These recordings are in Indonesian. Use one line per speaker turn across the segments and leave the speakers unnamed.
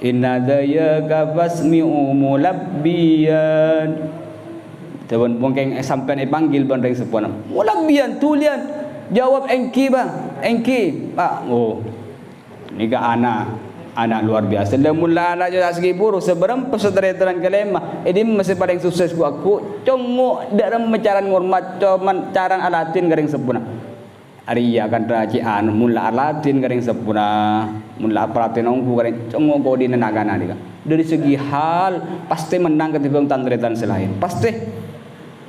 inna dayaka fasmi'u mulabbiyan. Tebon bongkeng sampai panggil bandeng sepona. Mulabbiyan tulian jawab engki bang, engki pak. Oh, ni ka anak luar biasa. Lamun lah anak jadi segi buruk seberang peseteran kelema. Ini masih paling sukses aku. Congok dalam mecaran ngormat cuman caran alatin garing sepuna. Ari akan racian mula alatin garing sepuna, mula aparatin ongku garing congok kau di nenagana dia. Dari segi hal pasti menang ketimbang tandretan selain. Pasti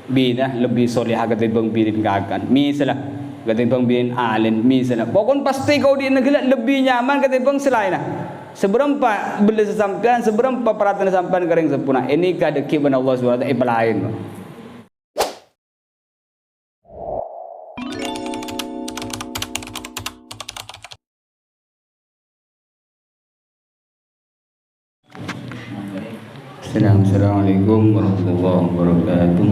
bina lebih solehah ketimbang birin kakan. Misalnya ketimbang birin alin misalnya. Pokoknya pasti kau di negara lebih nyaman ketimbang selain. Seberapa beli sesampian, seberapa perhatian sampean garing sepuna. Ini kadeki benar Allah SWT lain. Assalamualaikum warahmatullahi wabarakatuh.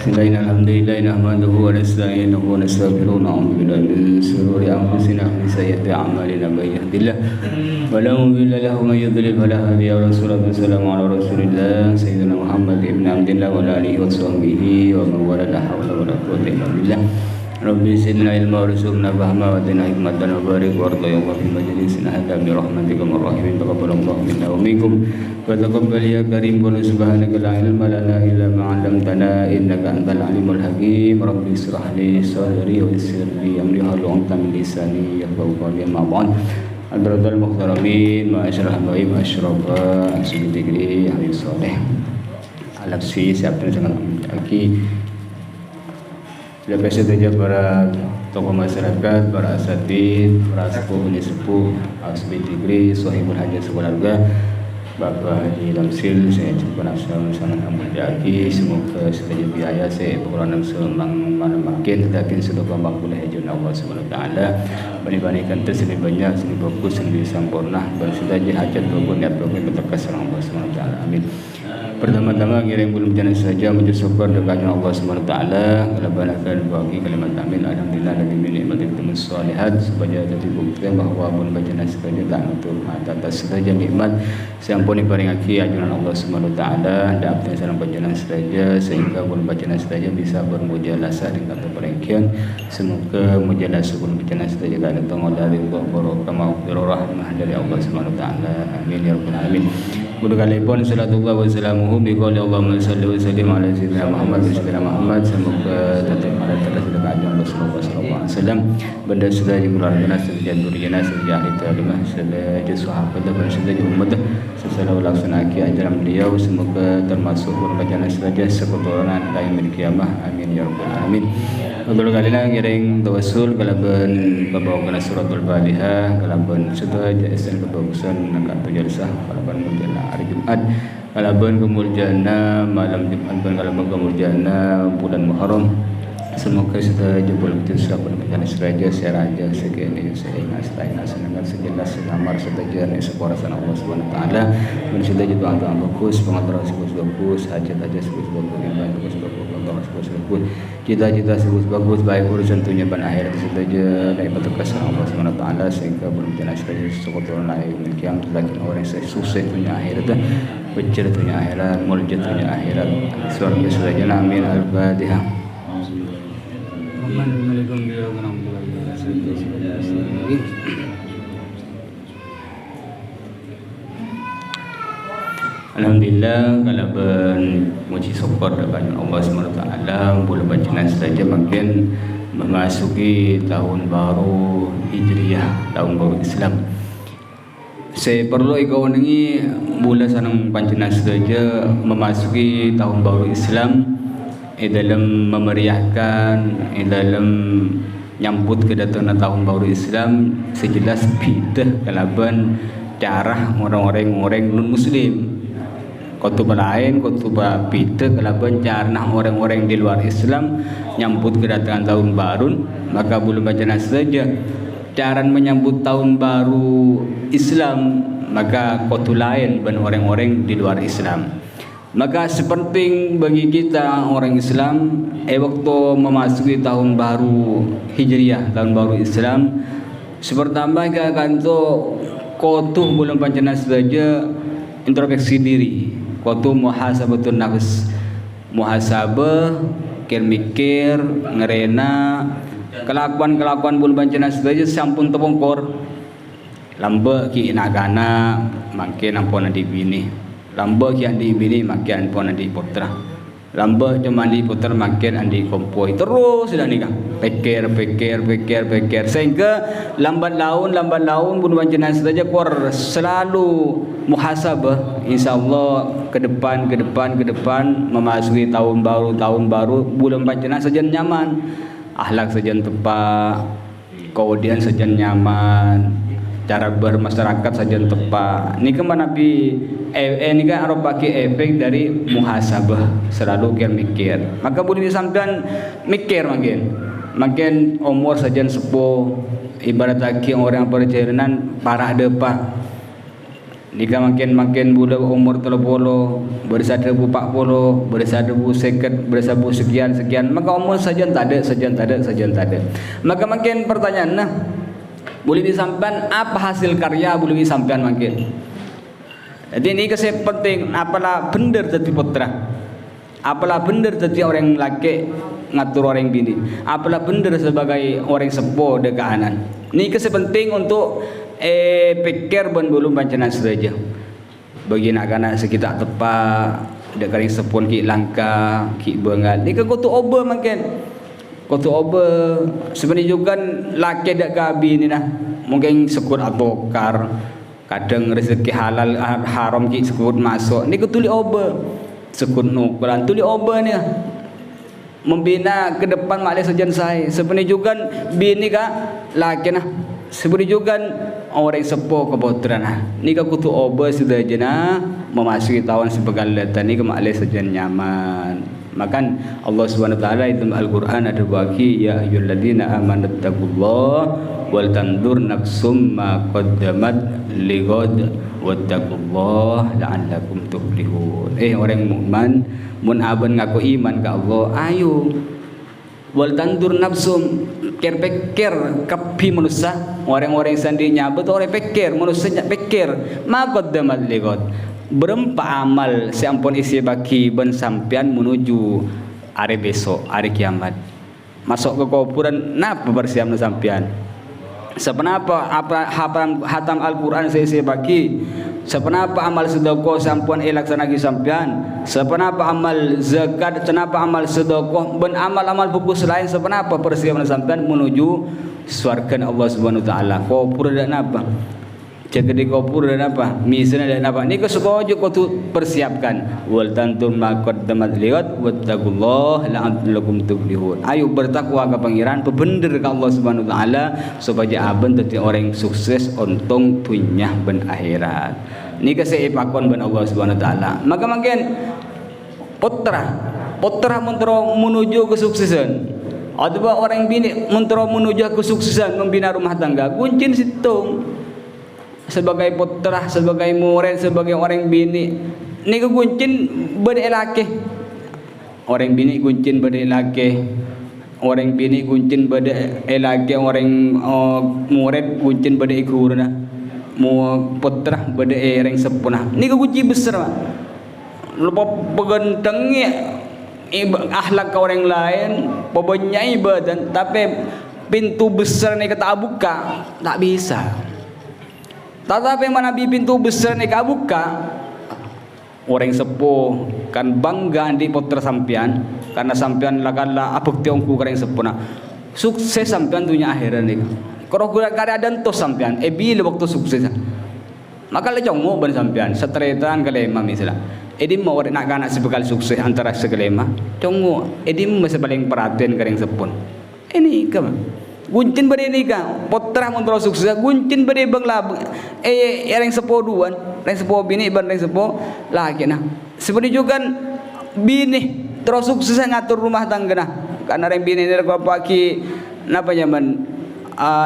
Bismillahirrahmanirrahim. Nahmaduhu wa nasta'inuhu wa nastaghfiruh. Na'udzu billahi min shururi anfusina wa min sayyiati a'malina. May yahdihillahu fala mudilla lahu wa may yudlil fala hadiya lahu. Wassalamu ala Rasulillah sayyidina Muhammad ibn Abdillah wa ala alihi wa sahbihi wa man wala. La haula wa la quwwata illa billah. Rabbi zidna ilma warzuqna fahma wa atina hikmatan wa barik warda ya Allah fi majlisina hadha bi rahmatika arrahim. Taqabbalallahu minna wa minkum wa taqabbal ya karim wa subhanaka la ilma lana illa ma 'allamtana innaka antal alimul hakim. Rabbi israh li sadri wa yassir li amri wahlul 'uqdatam min lisani yafqahu qawli. Ma ba'd. Hadratul muhtaramin wa asyraf ba'i wa asyrafa asbidigri ahli saleh alafsi siapa dengan aki. Lebih saja para tokoh masyarakat, para asatid, para sepuh sepuh, asbidigri, sahibul hajat sekeluarga, Bapak Haji Lamsil, saya cukup sangat amat diaki. Semoga setiap biaya saya pengurangan semang mana makin tetapi sudah kembang boleh hajun Allah Subhanahu Wa Taala. Bandingkan tersebut banyak, sini bagus, sini sempurna. Dan sudah hajat bagus niat bagus berterkas Allah Subhanahu Wa Taala. Amin. Pertama-tama ngirim belum jangan saja menuju syukur dekatnya Allah Subhanahu Wa Taala. Kalabanahkan bagi kalimat amin. Alhamdulillah lagi nikmat itu salihat supaya jadi bukti bahawa pun bacaan sekali tak untuk atas saja nikmat sampun diparingaki ajunan Allah Subhanahu Wa Taala dan abdi sareng bacaan saja sehingga pun bacaan saja bisa bermujalasah dengan perengkian. Semoga mujalasah pun bacaan saja kan datang dari barokah maghfirah rahmah dari Allah Subhanahu Wa Taala. Amin ya rabbal alamin. Berkalipun salatullah wa salamuhu biqauli Allahumma salli wa sallim ala sayyidina Muhammad wa sayyidina Muhammad. Semoga tetap ada terus dekat dengan Rasulullah sallallahu alaihi wasallam. Benda sudah keluarga sejak durjana sejak ahli talimah sejak sahabat dan sejak umat sesuai laksanakan ajaran beliau. Semoga termasuk bacaan saja seketurunan qayaumil kiamah. Amin ya rabbal alamin. Untuk kalian ngiring tawassul kalaban babawakan suratul Fatihah kalaban sudah jaisen kebagusan nak jalsah kalaban menjelang hari Jumat kalaban kemuliaan malam Jumat kalaban kemuliaan bulan Muharram. Semoga sudah jebol betul sahabat bacaan saja seraja segini sehingga selain senangan sejelas sekamar sedajan separasan Allah Subhanahu Wa Taala. Dan sudah juga doa bagus pengantar bagus hajat aja bagus iman bagus bagus cita-cita bagus baik urusan dunia dan akhirat saja dari petugas Allah Subhanahu Wa Taala sehingga berencana saja sekolah naik kiam lagi orang saya sukses dunia akhirat becer dunia akhirat muljat dunia akhirat surga saja amin. Al-Fatihah. Alhamdulillah kalaban muji syukur kepada Allah Subhanahu Wa Taala boleh bacaan saja makin memasuki tahun baru Hijriah, tahun baru Islam. Saya perlu ikaw nengi mula sanang pancenas saja memasuki tahun baru Islam dalam memeriahkan dalam nyambut kedatangan tahun baru Islam sejelas bidah kalaban cara orang-orang non muslim khutbah lain khutbah bidah kalaban cara orang-orang di luar Islam nyambut kedatangan tahun baru. Maka belum bacaan saja cara menyambut tahun baru Islam maka khutbah lain dan orang-orang di luar Islam. Maka sepenting bagi kita orang Islam waktu memasuki tahun baru Hijriah, tahun baru Islam sepertambah akan tu kotuh bulan pancana saja introspeksi diri, kotuh muhasabatun nafs, muhasabah, mikir, ngerena kelakuan bulan pancana saja sampun tepongkor. Lamba ki nagana makin ampun adi bini, lamba ki andi bini makin ampun adi putra, lamba cuma andi putra makin andi kompoi, terus sudah nikah pikir sehingga lambat laun bulan pancana saja kor selalu muhasabah. Insyaallah ke depan memasuki tahun baru bulan pancana saja nyaman, akhlak saja tepat, kemudian saja nyaman, cara bermasyarakat saja tepat. Ini kemana ini kan harus pakai efek dari muhasabah, selalu mikir. Maka boleh disampaikan mikir makin umur saja sepuh, ibarat lagi orang perjalanan parah depan. Nika makin budak umur 30, bersada 40, bersada seket, bersada sekian, maka umur saja tak ada. Maka makin pertanyaan, nah boleh disampaikan apa hasil karya boleh disampaikan makin. Jadi ini kesep penting, apalah benar jadi putra, apalah benar jadi orang laki ngatur orang bini, apalah benar sebagai orang sepuh dekanan. Ini kesep penting untuk pikir ben belum pancana saja. Bagi nak sekitar tepat, dekat sepon ki langka, ki bengal. Ni kau tu oba makin. Kau tu oba sebenarnya juga laki dak kabi ni nah. Mungkin sekut atau kar. Kadang rezeki halal haram ki sekut masuk. Ni kau tuli oba. Sekut nukulan tuli oba ni. Membina ke depan mak sajan saya. Sebenarnya juga bini ka laki nah. Sebenarnya juga orang sepuh keputuran. Ni ka kutu oba sudah jena memasuki tahun sebegala ni ke mak sajan nyaman. Makan Allah Subhanahu wa taala itu Al-Qur'an ada bagi ya ayyuhalladzina amanu taqullaha wal tandur nafsum ma qaddamat lighad wattaqullaha la'allakum tuflihun. Orang mukmin mun aban ngaku iman ka Allah, ayo wal tandur nafsum pikir kapi manusia, orang-orang sandinya betul orang pikir manusia pikir ma qaddamat lighad. Berempa amal seampun isi baki ben sampian menuju hari besok, hari kiamat. Masuk ke kuburan napa bersiap sampian? Sepenapa apa hatam Al-Qur'an isi baki? Sepenapa amal sedekah sampun laksanakan sampian? Sepenapa amal zakat, kenapa amal sedekah ben amal-amal buku selain sepenapa persiapan sampian menuju surga Allah Subhanahu wa taala. Kubur dan apa? Jaga di kubur dan apa? Misalnya dan apa? Ni kau sekolah kau tu persiapkan. Wal tantum makot damat lihat. Wattaqullah la'allakum tuflihun. Ayo bertakwa ke pangeran, berbender ke Allah Subhanahu wa taala supaya aben jadi orang sukses untung dunia ben akhirat. Ni kesepakon ben Allah Subhanahu wa taala. Maka makin putra mentero menuju kesuksesan. Ada orang bini mentero menuju kesuksesan membina rumah tangga. Kuncin situng. Sebagai putra, sebagai murid, sebagai orang bini, ni kuncin bade laki. Orang bini kuncin bade laki. Orang bini kuncin bade laki, orang murid kuncin bade guruna. Mu putra bade orang sepuna. Ni kunci besar. Lupa pegentengi akhlak orang lain, pebanyai badan, tapi pintu besar ni kata buka, tak bisa. Tetapi mana pintu besar ni kabuka, orang sepuh kan bangga di putra sampian karena sampian lagala apa tiongku orang sepuh na sukses sampian dunia akhirat ni. Kalau gula kada dan to sampian, bila waktu sukses, maka le jongo ban sampian setretan kalema misalnya. Edim mau nak kana sebekal sukses antara sekelema, jongo edim masih paling perhatian kering sepuh. Ini kamu. Guncin beri nikah, putra mentero sukses. Guncin beri bangla, yang sepuh duan, yang sepuh bini, yang sepuh lagi nah. Seperti juga bini terus sukses ngatur rumah tangga nah. Karena yang bini dari kau pagi, napa zaman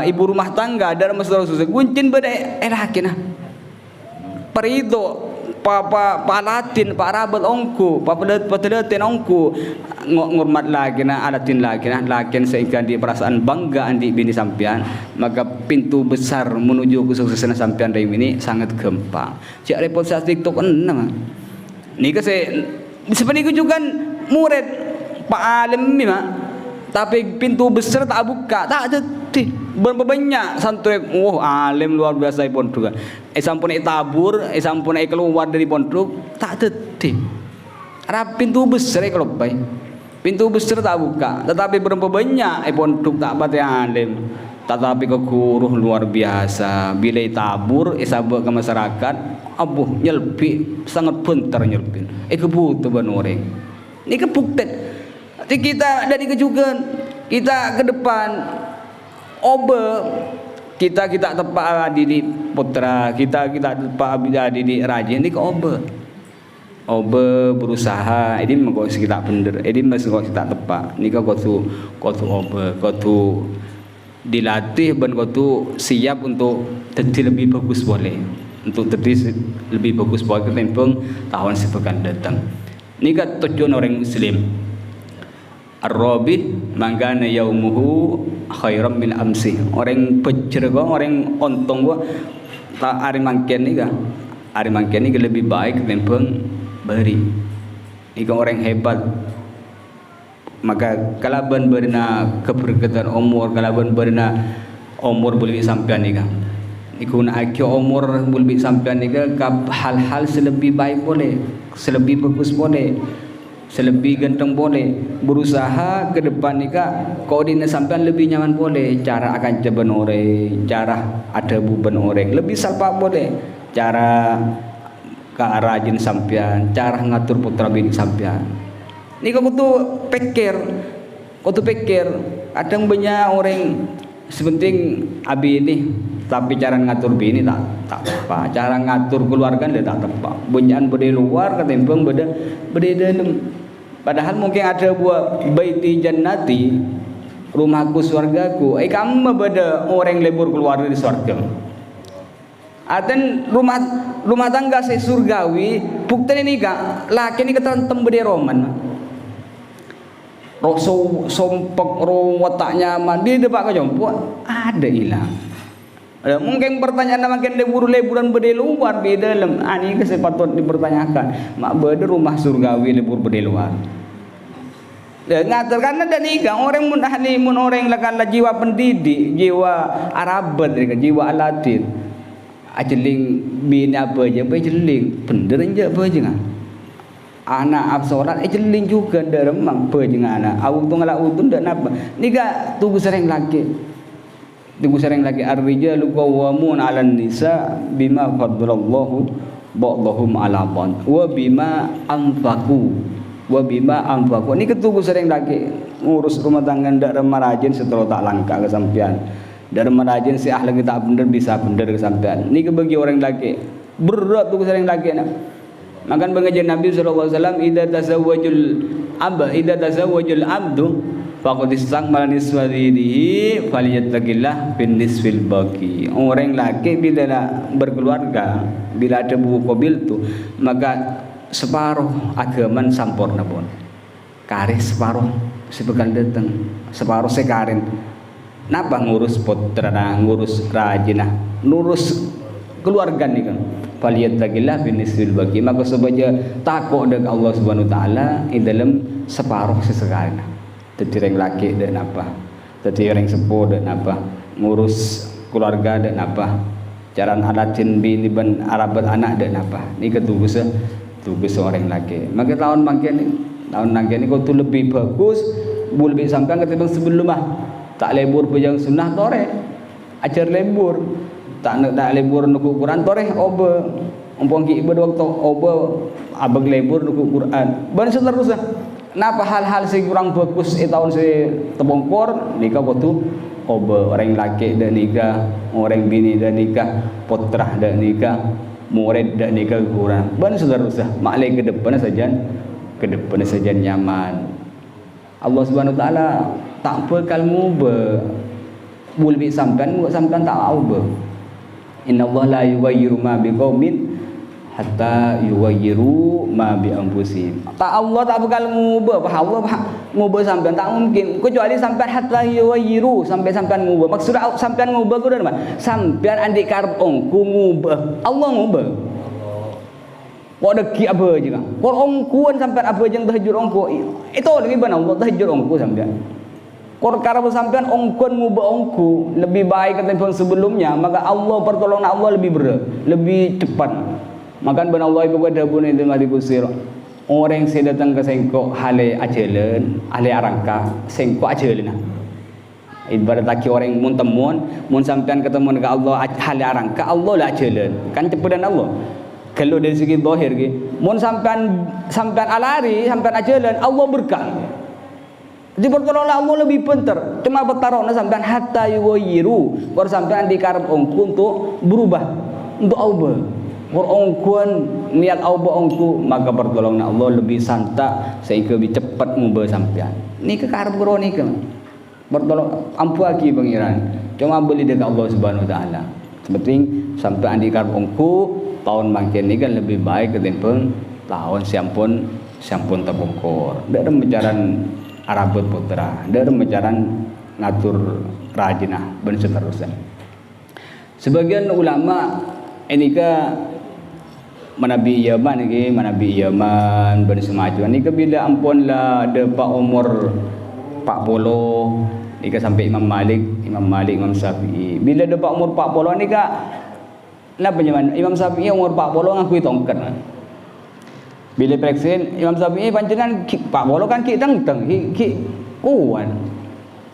ibu rumah tangga dalam masalah sukses. Guncin beri lagi nah. Perido pa Latin, pa Arabet ongku, pa Pedeten ongku ngurmat lagi na alatin lagi na lakin sehingga di perasaan bangga andi bini sampean, maka pintu besar menuju kesuksesan sampean dari ini sangat gampang. Cak repot saat TikTok enam. Nika sebenarnya juga murid Pak Alim ni mak, tapi pintu besar tak buka, tak ada tih. Banyak santai, alim luar biasa pondok. Sampun tabur, sampun keluar dari pondok, tak ada tih. Ada pintu besar kalau baik. Pintu besar tak buka, tetapi berapa banyak pondok tak pati alim. Tetapi kekuruh luar biasa. Bila tabur, sabuk ke masyarakat, abuh nyelpi sangat bentar nyelpin. Kebutuhan orang. Ini kebukti. Kita dari kejugan, kita ke depan, kita tepat didik putra, kita tepat didik rajin ini ke berusaha, ini mau kita bener, ini masih kita tepat. Ini kau tu dilatih dan kau tu siap untuk jadi lebih bagus boleh, untuk jadi lebih bagus boleh ketimbang tahun sepekan datang. Ini kan tujuan orang Muslim. Ar-Rabi mangkana yaumuhu khairam min amsi. Orang pecer gua, orang ontong gua tak hari mangken ni kan. Hari mangken ni lebih baik ketimbang beri. Ika orang hebat. Maka kalaban berna keberkatan umur, kalaban berna umur boleh sampean ni kan. Iku nak akio umur boleh sampean ni kan hal-hal selebih baik boleh, selebih bagus boleh. Selebih ganteng boleh, berusaha ke depan ni kak koordinasi sampean lebih nyaman boleh, cara akan jaban orang, cara ada beban orang lebih salpa boleh, cara ke rajin sampean, cara ngatur putra bini sampean. Ni kau tu pikir, kadang banyak orang sepenting abi ini, tapi cara ngatur bini tak tepat, cara ngatur keluarga dia tak tepat. Banyak beda luar ketimbang beda dalam. Padahal mungkin ada buat baiti jannati, rumahku surgaku. Kamu beda orang lebur keluar dari surga. Aten rumah tangga saya surgawi, bukti ini kak, laki ini ketentem beda roman. Roh sompek, roh watak nyaman, dia depak ke jompo, ada hilang. Mungkin pertanyaan makin leburan beda luar beda dalam. Ini kesempatan dipertanyakan. Mak beda rumah surgawi lebur beda luar. Ngatur karena dan ikan orang mun ahli mun orang lakala jiwa pendidik, jiwa Arabet, jiwa Alatin. Ajeling bini apa aja, jeling bener aja apa aja kan. Anak absorat jeling juga deremang apa aja anak. Awak tu ngalak utun dak napa. Nika tunggu sering lagi. Ar-rijalu qawwamun 'alan nisa bima faddalallahu ba'dahum 'ala ba'd wa bima anfaqu. Ini ketunggu sering lagi ngurus rumah tangga ndak rajin setelah tak langkah kesampian. Ndak rajin si ahli kita bener bisa bener kesampian. Ini bagi orang lagi berat tuh sering lagi nak. Makan pengajian Nabi sallallahu alaihi wasallam idza tazawwajul abdu faqad istakmala nisfa dinihi falyattaqillah bin nisfil baqi. Orang laki bila nak berkeluarga, bila ada buku qabil tu, maka separuh agaman sampurna pun. Karis separuh sepekan datang, separuh sekarin. Napa ngurus putra, ngurus rajinah, ngurus keluarga ni kan. Falyattaqillah bin nisfil baqi. Maka supaya takut dengan Allah Subhanahu wa taala di dalam separuh sesekarin. Jadi orang laki dan apa, jadi orang sepuh dan apa, ngurus keluarga dan apa, jalan alatin bini ban Arabat anak dan apa. Ini ketugas seorang laki. Maka tahun nangken ini kau tu lebih bagus, lebih sampai ketimbang sebelum tak lebur pejang sunnah tore, ajar lebur, tak lebur nuku Quran tore, umpang ki ibadah waktu abang lebur nuku Quran. Ban seterusnya. Napa hal-hal si kurang bagus tahun si tebongkor nikah waktu orang laki dan nikah, orang bini dan nikah, putra dan nikah, murid dan nikah kurang. Ban seterusnya. Maklai ke depan saja nyaman. Allah Subhanahu wa taala tak bekal mubah. Boleh sampean tak tahu. Inna Allah la yughayyiru ma biqaumin hatta yughayyiru ma bi anfusihim. Tak Allah tak bakal ngubah, Allah ngubah sampean tak mungkin. Kecuali sampean hatta yughayyiru, sampai sampean ngubah. Maksud sampean ngubah ku apa? Sampean andik karep ongku ngubah. Allah ngubah. Kok deki apa je kan? Kok ongkuan sampean apa jeung tahajud ongku. Itu lagi benar Allah tahajud ongku sampean. Kor karena sampean ongkon ngubah ongku lebih baik ketimbang sebelumnya, maka Allah pertolongan Allah lebih berat, lebih cepat. Maka benar Allah ibu pada pun itu mari kusir. Orang yang datang ke sengkok hale ajalan, hale arangka, sengkok ajalan. Ibarat lagi orang mun temuan, mun sampean ketemu dengan Allah hale arangka, Allah lah ajalan. Kan cepetan Allah. Kalau dari segi zahir ge, mun sampean alari, sampean ajalan, Allah berkah. Jadi pertolongan Allah lebih pintar. Cuma bertaruhna sampean hatta yughayyiru. Kalau sampean dikarep ongku untuk berubah, untuk ubah. Kalau ongkuan niat ubah ongku, maka pertolongan Allah lebih santak sehingga lebih cepat ngubah sampean. Ini kekarep karo nika. Bertolong ampu lagi pangeran. Cuma beli dekat Allah Subhanahu wa taala. Sepenting sampean dikarep ongku tahun mangken ini kan lebih baik ketimbang tahun siampun terbongkor. Dak membicaran Arabut putra, dari mecaran ngatur rajinah dan seterusnya. Sebagian ulama ini ke manabi Yaman dan semacam ini ke bila ampun lah depa umur 40 ini ke sampai Imam Malik, Imam Syafi'i. Bila depa umur 40 ini ke napa nyaman Imam Syafi'i umur 40 ngakui tongkat. Bila presiden Imam Syafi'i panjenengan Pak Bolo kan ki teng-teng ki kuat.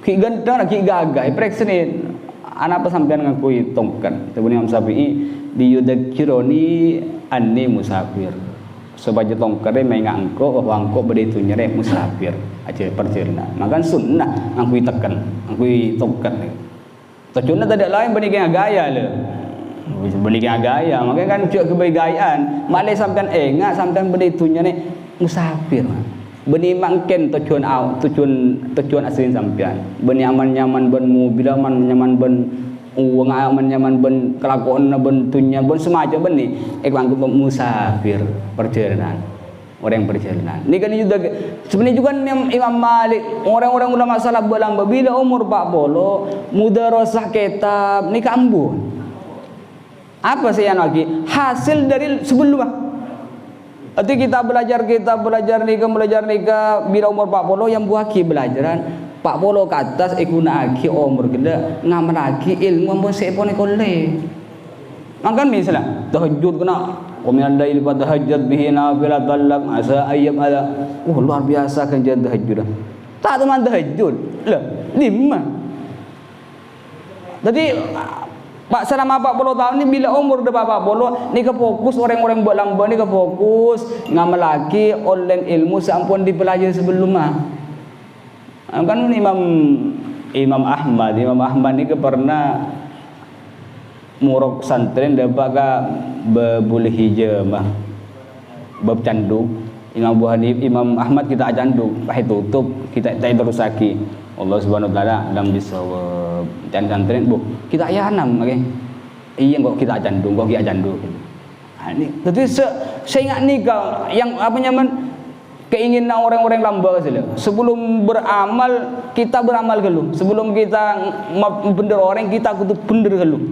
Ki ganteng ki gagah presiden ana apa sampean ngakui tongkat. Tapi Imam Syafi'i diyudzakironi anni musafir. Sebagai tongkatnya main ngangko bahwa angko bade tunyere musafir aja perjalanan. Maka sunnah ngakui tekan, ngakui tongkat. Tujuannya tidak lain benih gaya le. Belikan gaya, makanya kan juga kebegayaan. Malai sampean enggak sampean beditunya nih musafir. Beni mangken tujuan asli sampean. Beni aman nyaman ben mobil aman nyaman ben uang aman nyaman ben kelakuan ben tunya ben semacam beni. Anggap musafir perjalanan. Orang perjalanan. Ini kan juga sebenarnya juga Imam Malik, orang-orang ulama salaf belamba bila umur 40 mudarasah kitab ni kambuh. Apa sih yang lagi hasil dari sebelumnya? Arti kita belajar nikah bila umur 40 yang buaki belajaran 40 ke atas ikuna aki umur gede ngamal lagi ilmu ambon sepone kolle. Makan misalnya tahajud kena qumil lail fa tahajjud bihi nafilatan lak asa ayyam ada. Luar biasa kan jadi tahajud. Tak teman tahajud. Lah 5. Jadi Pak selama 40 tahun ini bila umur udah 40 ni ke fokus orang-orang buat lamba ni ke fokus ngamal lagi online ilmu sampun dipelajari sebelumnya. Kan Imam Ahmad ni ke pernah murok santren dapat ka bebulih hijamah bab candu. Imam Ahmad kita candu pahit tutup kita terus lagi. Allah Subhanahu wa taala dalam bisawab dan santren bu kita ayah enam okay? Iya kok kita candu ini jadi saya ingat nikah yang apa nyaman keinginan orang-orang lamba sebelum beramal kita beramal dulu sebelum kita bener orang kita kudu bener dulu.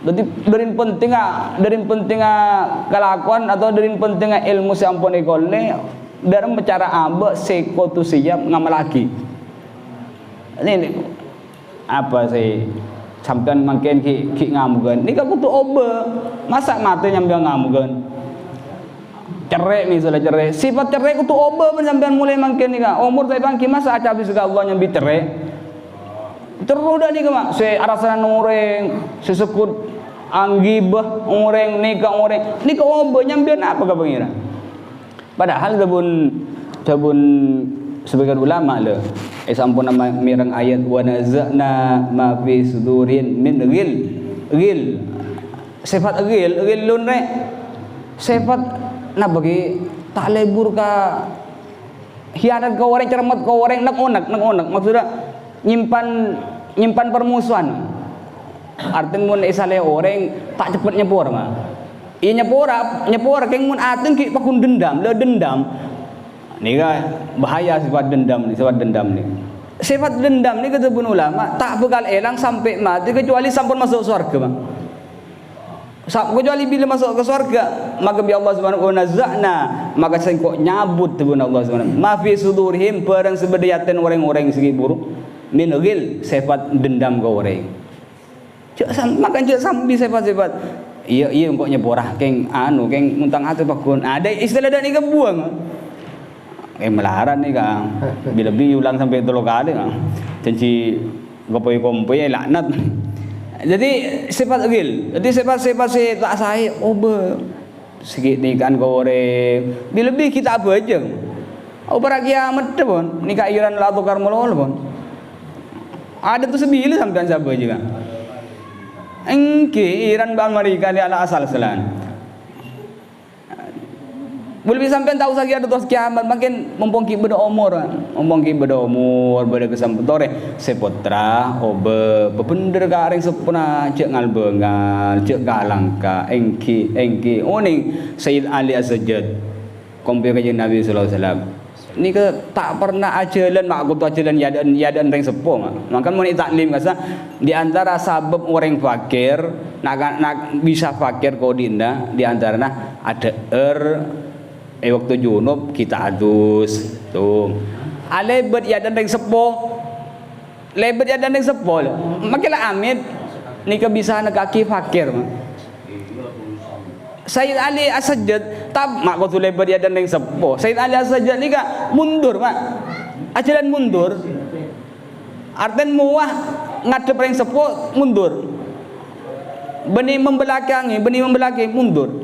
Jadi dari penting kelakuan atau dari penting ilmu sampun ikone dalam cara amba seko tu siap ngamal lagi. Ini apa sih sampean makin ki ngamugan ini aku tuh oba masa mati nyambil ngamugan cerai misalnya cerai sifat cerai aku tuh oba sampean mulai makin nih umur saya bangki masa aja habis juga Allah nyambi cerai terus dah nih mak saya arasan orang sesekut anggibah orang nikah oba nyambil apa ke pengira padahal tabun sebagian ulama le sampun nama mirang ayat wa nazana ma fi sudurin min ghil sifat ghil lun re sifat na bagi tak lebur ka hianat ka orang cermat ka orang nak onak maksudnya nyimpan permusuhan artinya mun isale orang tak cepat nyepur mah Ia nyepora keng mun aten ki pakun dendam, le dendam. Nika bahaya sifat dendam ni, Sifat dendam ni kata pun ulama tak bakal elang sampai mati kecuali sampun masuk surga, Bang. Kecuali bila masuk ke surga, maka bi Allah Subhanahu wa nazana, maka sengkok nyabut pun Allah Subhanahu. Ma fi sudurihim perang sebediaten orang-orang segi buruk min ghil sifat dendam ke orang. Makan cek sambil sifat-sifat iya engkau nyeborah keng muntang atu pakun ada istilah dak ni ke buang melarat ni kang bila ulang sampai 3 kali kang janji gopoi-kompoi laknat. Jadi sifat gil, jadi sifat-sifat si tak sahih sikit ni kan goreng bila kita apa aja pada kiamat tu pun ni kairan la tukar molol pun ada tu sebila sampai siapa juga engke iran bang mereka dia ala asal selan boleh sampai tahu lagi ada tos kiamat makin mumpungki beda umur beda kesempatan sepotra bepender gareng sepuna cek ngalbengal cek galangka engki oning Sayyid Ali As-Sajjad kompil kajian Nabi sallallahu alaihi wasallam ni ke tak pernah ajalan mak aku tu ajalan yadan reng sepuh maka mun taklim kasa di antara sabab orang fakir nak bisa fakir kau dinda di antaranya ada waktu junub kita adus tu lebet yadan reng sepuh makilah amit ni ke bisa nak kaki fakir Sayyid Ali As-Sajjad tab mak kau tu lebar dia dan yang sepuh. Sayyid Ali As-Sajjad ni kak mundur mak. Ajaran mundur. Artian muah ngadep yang sepuh mundur. Benih membelakangi mundur.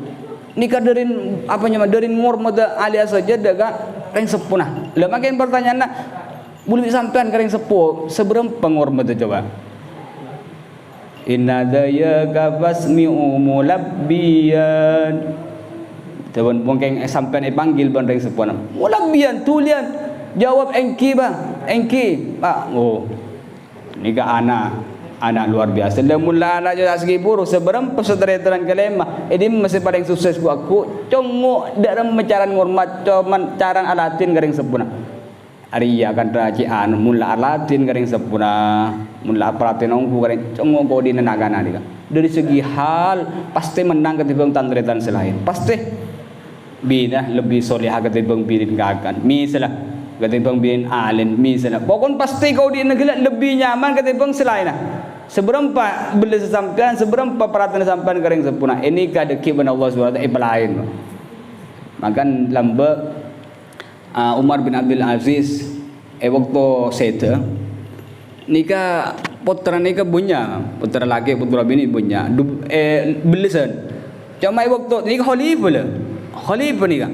Ni kak derin derin murmada Ali As-Sajjad kak yang sepuh nah. Lah makin pertanyaan nak boleh sampean ke yang sepuh seberapa ngurmada coba. Inna dayaka fasmi'u mulabbiyan tewan mungkin sampai panggil bandeng sepuan mulabbiyan tulian jawab engki pak ni ka anak luar biasa dah mula anak je segi buruk seberang peseteran kelemah ini masih paling sukses buat aku congok dalam mecaran ngormat cuman caran alatin garing sepuna Arya kan racian mula alatin garing sepuna mula perhatian ongku garing congok kau di nenagana dia dari segi hal pasti menang ketimbang tandretan selain pasti bina lebih solehah ketimbang binin gagan misalnya ketimbang bin alin misalnya pokoknya pasti kau di negara lebih nyaman ketimbang selain seberapa beli sesampian seberapa perhatian sampian garing sepuna ini kadeki benar Allah SWT lain makan lamba Umar bin Abdul Aziz waktu seta nikah putra nikah punya putra laki putra bini punya belisan cuma waktu nikah khalifah nikah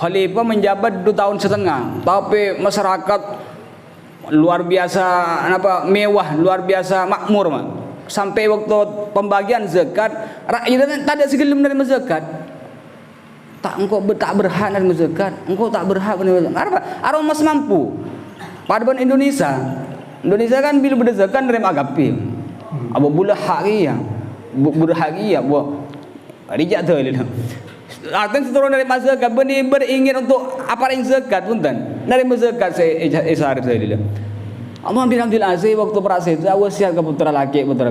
khalifah menjabat 2 tahun setengah tapi masyarakat luar biasa mewah luar biasa makmur sampai waktu pembagian zakat rakyat tak ada segelum menerima zakat engkau tak berhak menerima zakat engkau tak berhak menerima zakat arwah mas mampu pada Indonesia kan bila berzakat nerima agapi abu bulah hakia buat rijak tu artinya seturun dari zakat beringin untuk apa yang zakat punten nerima zakat saya isar saya Umar bin Abdul Aziz waktu praset wasiat ke putra laki putra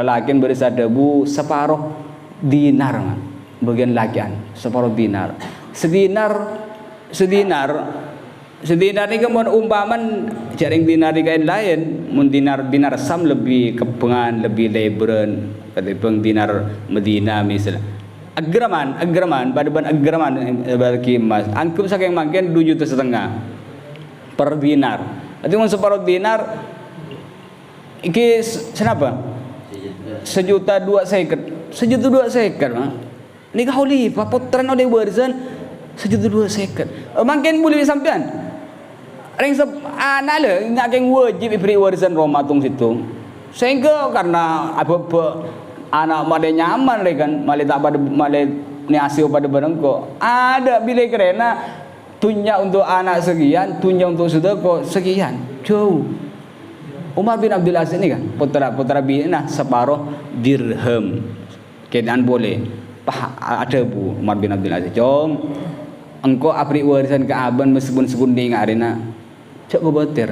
laki beri sadabu separuh dinar bagian lakian separuh dinar sedinar ni kemudian umpaman jaring dinar di kain lain mun dinar sam lebih kepengan lebih lebaran ketimbang dinar Medina misalnya agraman pada agraman bagi emas angkup saking makin 2,5 juta per dinar nanti mun separuh dinar iki kenapa 1,250,000 1,250,000 ni khalifah putra oleh warzan 1,250,000 makin boleh sampean ring anak le nak keng wajib beri warisan romatung situ sehingga karena apa anak male nyaman le kan male tak pada male ni asio pada barengko ada bila kerana tunja untuk anak sekian tunja untuk sedekah sekian jauh Umar bin Abdul Aziz ni kan putra bini separuh dirham keadaan boleh ada Bu Umar bin Abdul Aziz, "Jom, engkau abri warisan ke aban meskipun sekunding arena cak gobatir.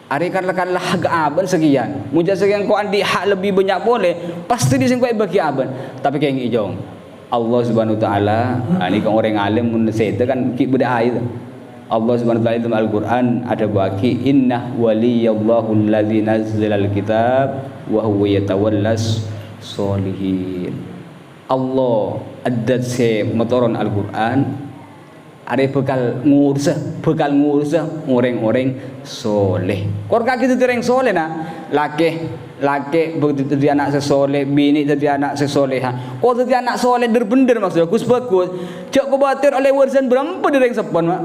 Ari kan ke aban sekian. Muja sekian kau andi hak lebih banyak boleh, pasti di sini bagi aban. Tapi kayak ngijong. Allah Subhanahu wa taala, ini kan orang alim mun sete kan ki beda itu. Allah Subhanahu wa taala dalam Al-Qur'an ada baki inna waliyallahu allazi nazzalal kitab wa huwa yatawallas solihin. Allah ada se motoron Al-Qur'an ada bekal ngurus orang-orang soleh. Kor kaki itu orang soleh na, laki begitu jadi anak sesoleh, bini jadi anak sesoleha. Kau jadi anak soleh berbender maksudnya, bagus. Cak kau batir oleh warisan berapa dari yang sepon mak?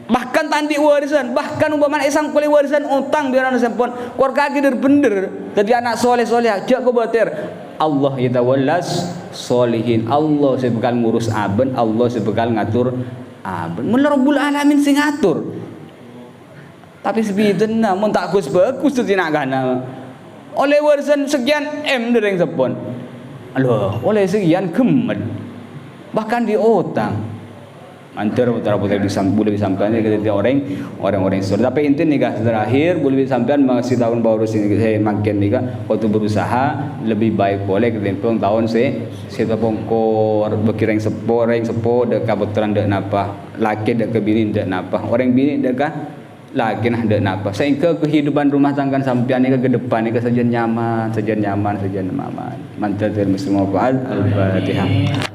Bahkan tandi warisan, bahkan umpama isang kuli warisan utang biar anak sepon. Kor kaki berbender jadi anak soleha. Cak kau batir. Allah yatawallas solihin. Allah sebekal ngurus aben, Allah sebekal ngatur aben. Mula Rabbul Alamin sing ngatur. Tapi sebidena mun tak bagus tu tina gana. Oleh warisan sekian M dari yang sepon. Aduh, oleh sekian gemet. Bahkan di utang. Antar boleh disampaikan kepada orang-orang soleh. Tapi inti nih guys, terakhir boleh disampaikan masih tahun baru sini saya makin nih kak, waktu berusaha lebih baik boleh ketimbang tahun saya pongkor berkira yang sepo dek kabuteran dek napa, laki dek kebiri dek napa, orang bini dek laki nah dek napa. Sehingga kehidupan rumah tangga sampai ini ke depan ini saja nyaman, saja aman. Mantel dari Muslim Al-Fatihah.